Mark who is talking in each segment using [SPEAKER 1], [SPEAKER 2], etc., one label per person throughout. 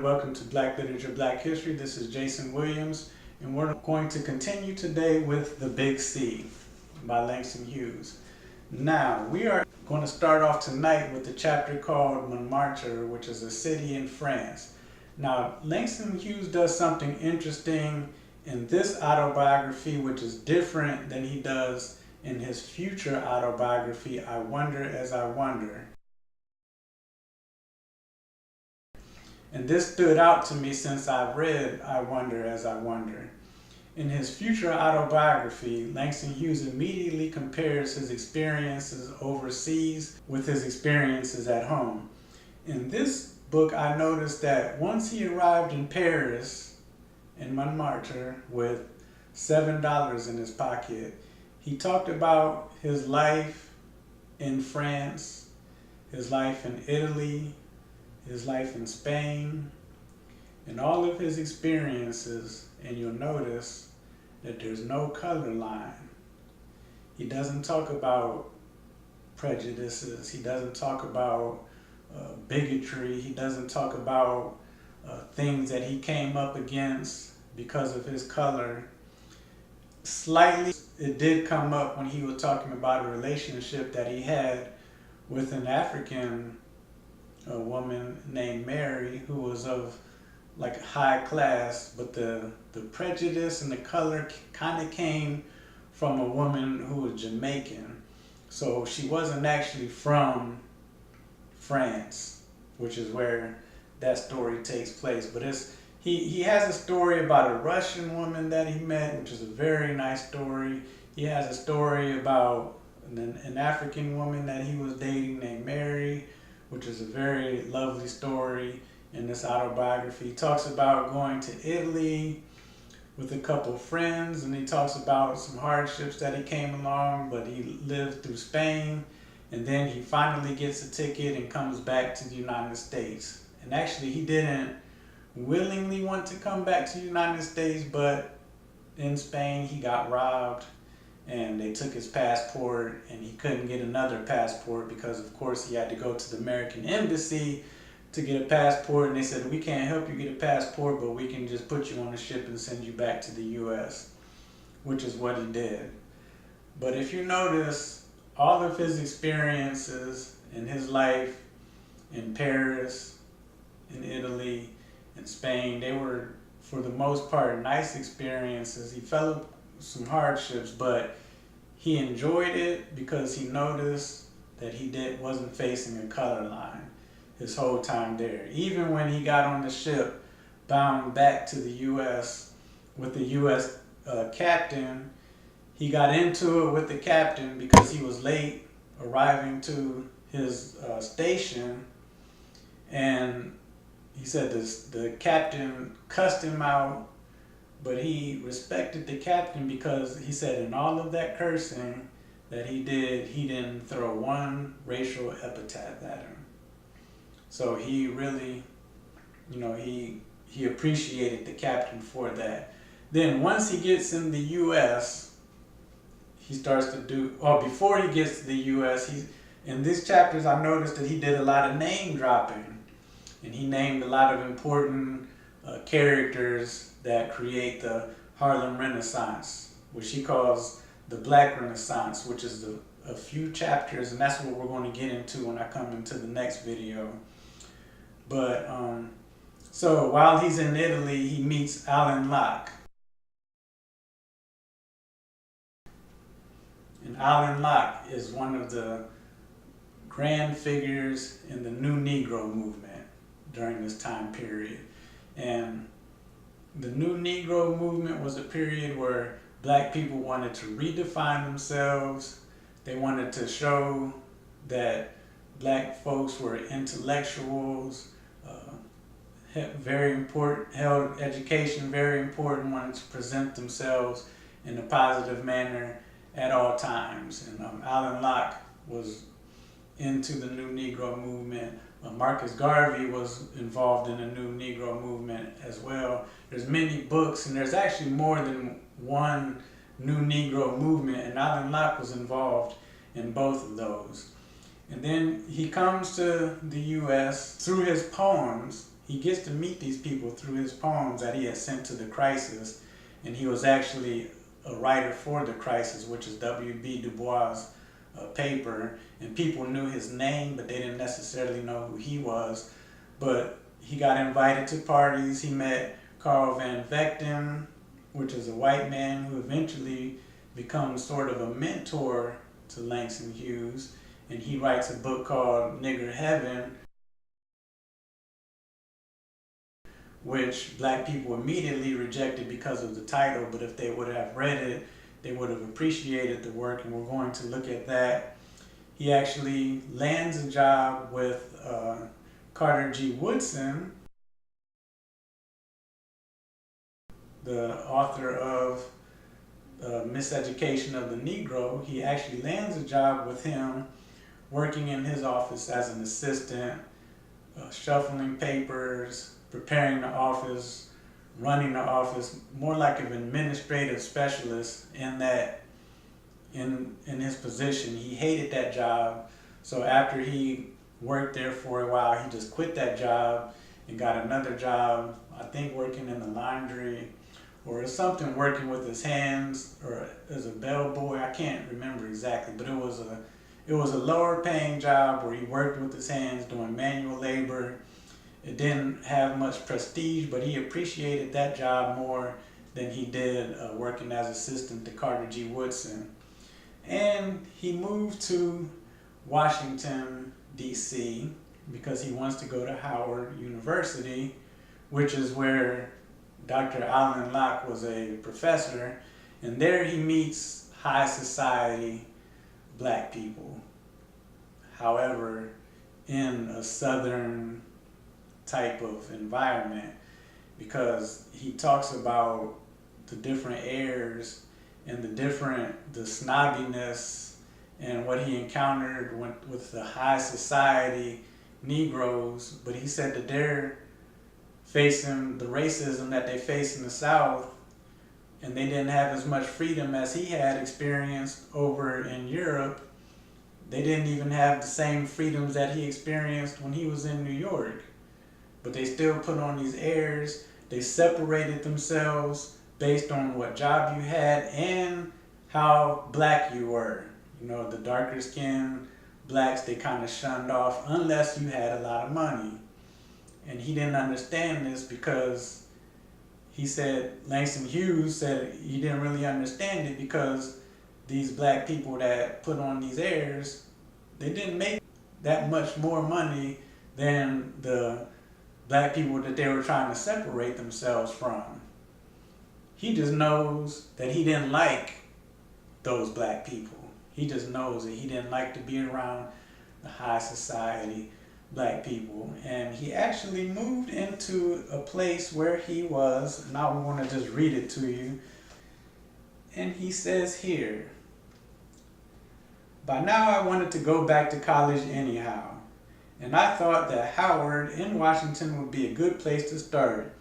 [SPEAKER 1] and welcome to Black Literature, Black History. This is Jason Williams, and we're going to continue today with The Big C by Langston Hughes. Now, we are going to start off tonight with the chapter called Montmartre, which is a city in France. Now, Langston Hughes does something interesting in this autobiography, which is different than he does in his future autobiography, I Wonder as I Wonder. And this stood out to me since I've read I Wonder as I Wonder. In his future autobiography, Langston Hughes immediately compares his experiences overseas with his experiences at home. In this book, I noticed that once he arrived in Paris, in Montmartre, with $7 in his pocket, he talked about his life in France, his life in Italy, his life in Spain, and all of his experiences, and you'll notice that there's no color line. He doesn't talk about prejudices. He doesn't talk about bigotry. He doesn't talk about things that he came up against because of his color. Slightly, it did come up when he was talking about a relationship that he had with an African woman named Mary, who was of like high class, but the prejudice and the color kind of came from a woman who was Jamaican. So she wasn't actually from France, which is where that story takes place. But he has a story about a Russian woman that he met, which is a very nice story. He has a story about an African woman that he was dating named Mary, which is a very lovely story in this autobiography. He talks about going to Italy with a couple friends, and he talks about some hardships that he came along, but he lived through Spain, and then he finally gets a ticket and comes back to the United States. And actually, he didn't willingly want to come back to the United States, but in Spain, he got robbed, and they took his passport, and he couldn't get another passport because, of course, he had to go to the American embassy to get a passport, and they said, we can't help you get a passport, but we can just put you on a ship and send you back to the U.S., which is what he did. But if you notice, all of his experiences in his life in Paris, in Italy, in Spain, they were, for the most part, nice experiences. He felt some hardships, but he enjoyed it because he noticed that he wasn't facing a color line his whole time there. Even when he got on the ship bound back to the U.S. with the U.S. Captain, he got into it with the captain because he was late arriving to his station, and he said the captain cussed him out, but he respected the captain because he said in all of that cursing that he did, he didn't throw one racial epithet at him. So he really, he appreciated the captain for that. Then once he gets in the U.S., he starts to do, or before he gets to the U.S., in these chapters I noticed that he did a lot of name dropping. And he named a lot of important characters that create the Harlem Renaissance, which he calls the Black Renaissance, which is a few chapters, and that's what we're going to get into when I come into the next video. But so while he's in Italy, he meets Alain Locke. And Alain Locke is one of the grand figures in the New Negro movement during this time period. And the New Negro movement was a period where black people wanted to redefine themselves. They wanted to show that black folks were intellectuals, very important, held education very important, wanted to present themselves in a positive manner at all times. And Alain Locke was into the New Negro movement. Marcus Garvey was involved in the New Negro movement as well. There's many books, and there's actually more than one New Negro movement, and Alain Locke was involved in both of those. And then he comes to the U.S. through his poems. he gets to meet these people through his poems that he had sent to the Crisis, and he was actually a writer for the Crisis, which is W.B. Du Bois' paper, and people knew his name, but they didn't necessarily know who he was. But he got invited to parties. He met Carl Van Vechten, which is a white man who eventually becomes sort of a mentor to Langston Hughes, and he writes a book called Nigger Heaven, which black people immediately rejected because of the title, but if they would have read it, they would have appreciated the work, and we're going to look at that. He actually lands a job with Carter G. Woodson, the author of Miseducation of the Negro. He actually lands a job with him working in his office as an assistant, shuffling papers, preparing the office, running the office, more like an administrative specialist in that, in his position. He hated that job, so after he worked there for a while, he just quit that job and got another job, I think working in the laundry or something, working with his hands, or as a bellboy. I can't remember exactly, but it was a lower paying job where he worked with his hands doing manual labor. It didn't have much prestige, but he appreciated that job more than he did working as assistant to Carter G. Woodson. And he moved to Washington, D.C. because he wants to go to Howard University, which is where Dr. Allen Locke was a professor, and there he meets high society black people. However, in a southern type of environment, because he talks about the different airs and the snobbiness and what he encountered with the high society Negroes, but he said that they're facing the racism that they face in the South, and they didn't have as much freedom as he had experienced over in Europe. They didn't even have the same freedoms that he experienced when he was in New York. But they still put on these airs. They separated themselves based on what job you had and how black you were. You know, the darker skinned blacks, they kind of shunned off unless you had a lot of money. And he didn't understand this because he said, Langston Hughes said he didn't really understand it because these black people that put on these airs, they didn't make that much more money than the black people that they were trying to separate themselves from. He just knows that he didn't like those black people. He just knows that he didn't like to be around the high society black people. And he actually moved into a place where he was. Now we want to just read it to you. And he says here, "By now I wanted to go back to college anyhow, and I thought that Howard in Washington would be a good place to start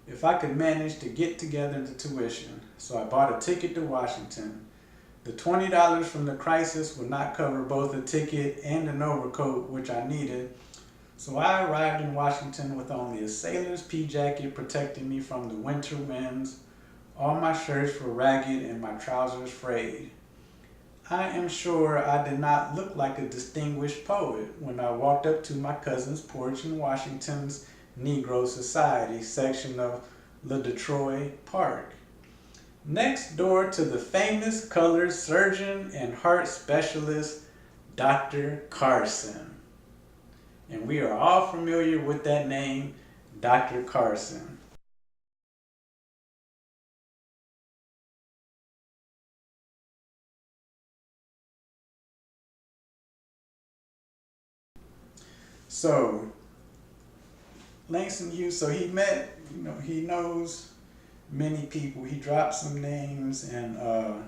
[SPEAKER 1] if I could manage to get together the tuition. So I bought a ticket to Washington. The $20 from the Crisis would not cover both a ticket and an overcoat, which I needed. So I arrived in Washington with only a sailor's pea jacket protecting me from the winter winds. All my shirts were ragged and my trousers frayed. I am sure I did not look like a distinguished poet when I walked up to my cousin's porch in Washington's Negro Society section of Le Detroit Park, next door to the famous colored surgeon and heart specialist, Dr. Carson." And we are all familiar with that name, Dr. Carson. So, Langston Hughes, so he met, he knows many people. He dropped some names, and, I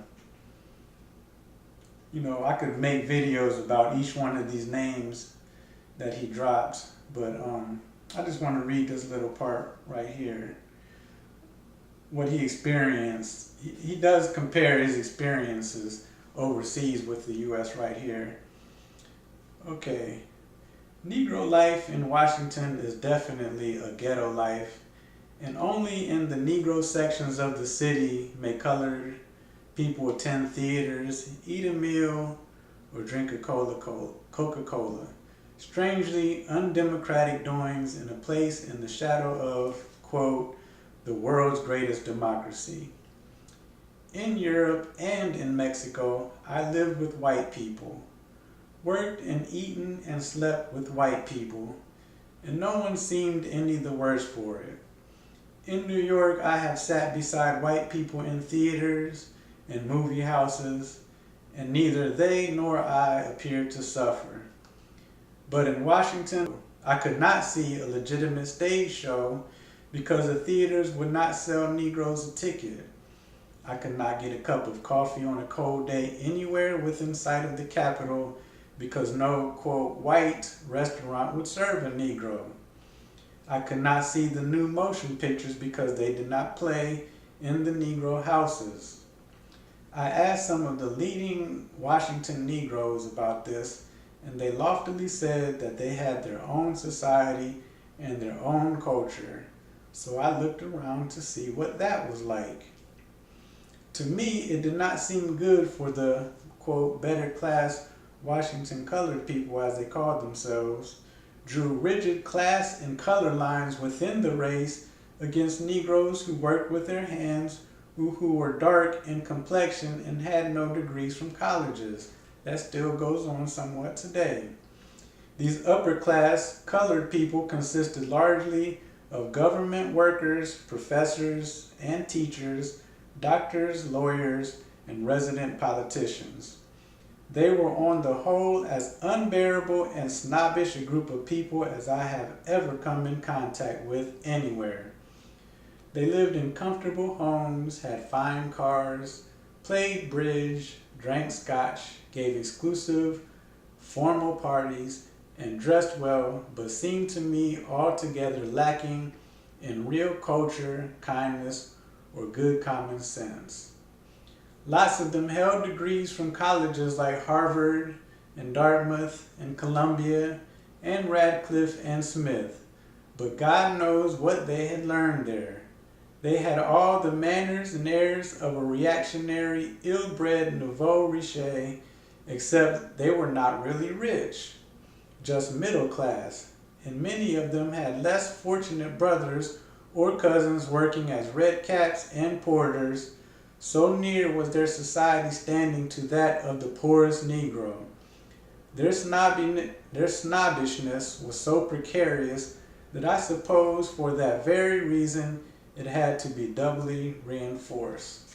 [SPEAKER 1] could make videos about each one of these names that he dropped, but I just want to read this little part right here. What he experienced. He does compare his experiences overseas with the U.S. right here. Okay. Negro life in Washington is definitely a ghetto life, and only in the Negro sections of the city may colored people attend theaters, eat a meal, or drink a Coca-Cola. Strangely undemocratic doings in a place in the shadow of, quote, the world's greatest democracy. In Europe and in Mexico, I lived with white people, worked and eaten and slept with white people, and no one seemed any the worse for it. In New York, I have sat beside white people in theaters and movie houses, and neither they nor I appeared to suffer. But in Washington, I could not see a legitimate stage show because the theaters would not sell Negroes a ticket. I could not get a cup of coffee on a cold day anywhere within sight of the Capitol because no, quote, white restaurant would serve a Negro. I could not see the new motion pictures because they did not play in the Negro houses. I asked some of the leading Washington Negroes about this, and they loftily said that they had their own society and their own culture. So I looked around to see what that was like. To me, it did not seem good for the, quote, better class Washington colored people, as they called themselves, drew rigid class and color lines within the race against Negroes who worked with their hands, who were dark in complexion and had no degrees from colleges. That still goes on somewhat today. These upper class colored people consisted largely of government workers, professors, and teachers, doctors, lawyers, and resident politicians. They were on the whole as unbearable and snobbish a group of people as I have ever come in contact with anywhere. They lived in comfortable homes, had fine cars, played bridge, drank scotch, gave exclusive, formal parties, and dressed well, but seemed to me altogether lacking in real culture, kindness, or good common sense. Lots of them held degrees from colleges like Harvard and Dartmouth and Columbia and Radcliffe and Smith, but God knows what they had learned there. They had all the manners and airs of a reactionary, ill-bred nouveau riche, except they were not really rich, just middle class, and many of them had less fortunate brothers or cousins working as red caps and porters. So near was their society standing to that of the poorest Negro. Their snobbishness was so precarious that I suppose for that very reason it had to be doubly reinforced.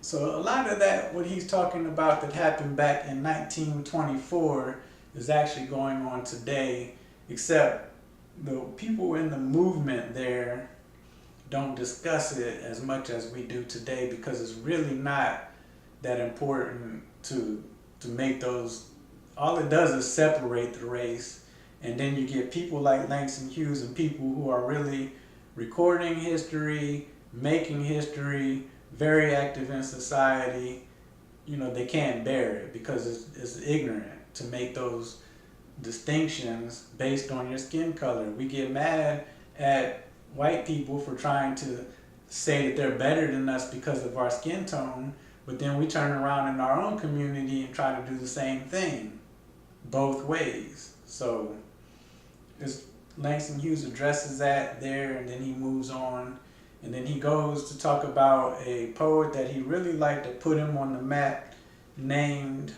[SPEAKER 1] So a lot of that, what he's talking about that happened back in 1924 is actually going on today, except the people in the movement there don't discuss it as much as we do today because it's really not that important to make those. All it does is separate the race, and then you get people like Langston Hughes and people who are really recording history, making history, very active in society. You know, they can't bear it because it's ignorant to make those distinctions based on your skin color. We get mad at white people for trying to say that they're better than us because of our skin tone, but then we turn around in our own community and try to do the same thing both ways. So Langston Hughes addresses that there, and then he moves on, and then he goes to talk about a poet that he really liked that put him on the map named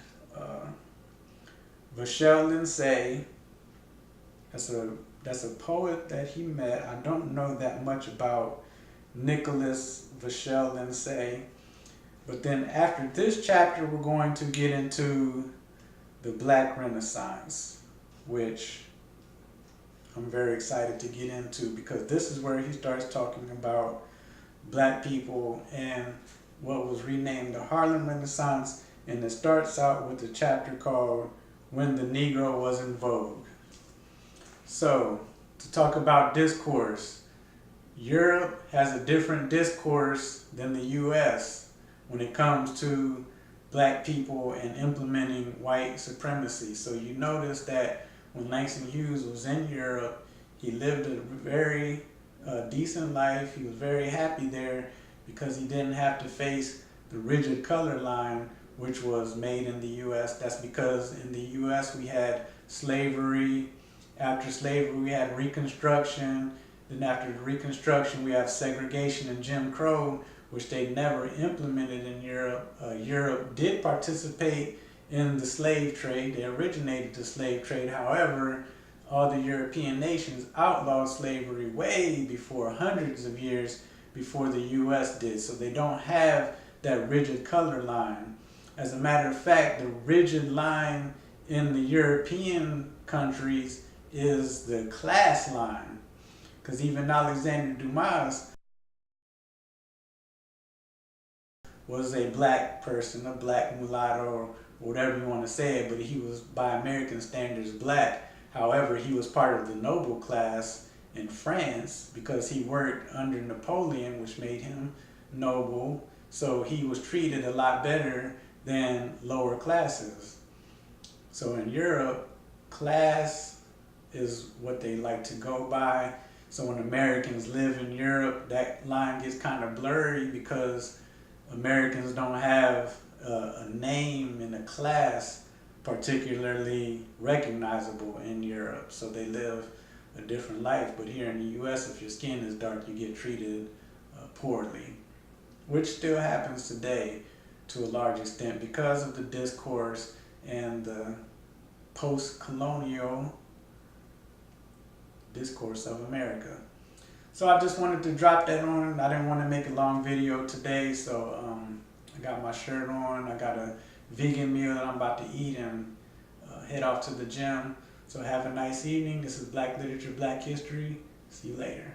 [SPEAKER 1] Vachel Lindsay. That's a poet that he met. I don't know that much about Nicholas Vachel Lindsay. But then after this chapter, we're going to get into the Black Renaissance, which I'm very excited to get into because this is where he starts talking about black people and what was renamed the Harlem Renaissance. And it starts out with a chapter called When the Negro Was in Vogue. So, to talk about discourse, Europe has a different discourse than the U.S. when it comes to black people and implementing white supremacy. So you notice that when Langston Hughes was in Europe, he lived a very decent life. He was very happy there because he didn't have to face the rigid color line, which was made in the U.S. That's because in the U.S. we had slavery. After slavery, we had Reconstruction. Then after the Reconstruction, we have segregation and Jim Crow, which they never implemented in Europe. Europe did participate in the slave trade. They originated the slave trade. However, all the European nations outlawed slavery way before, hundreds of years before the U.S. did. So they don't have that rigid color line. As a matter of fact, the rigid line in the European countries is the class line. Because even Alexander Dumas was a black person, a black mulatto, or whatever you want to say it, but he was by American standards black. However, he was part of the noble class in France because he worked under Napoleon, which made him noble. So he was treated a lot better than lower classes. So in Europe, class is what they like to go by. So when Americans live in Europe, that line gets kind of blurry because Americans don't have a name in a class particularly recognizable in Europe. So they live a different life. But here in the US, if your skin is dark, you get treated poorly, which still happens today to a large extent because of the discourse and the post-colonial discourse of America. So I just wanted to drop that on. I didn't want to make a long video today, so I got my shirt on. I got a vegan meal that I'm about to eat and head off to the gym. So have a nice evening. This is Black Literature, Black History. See you later.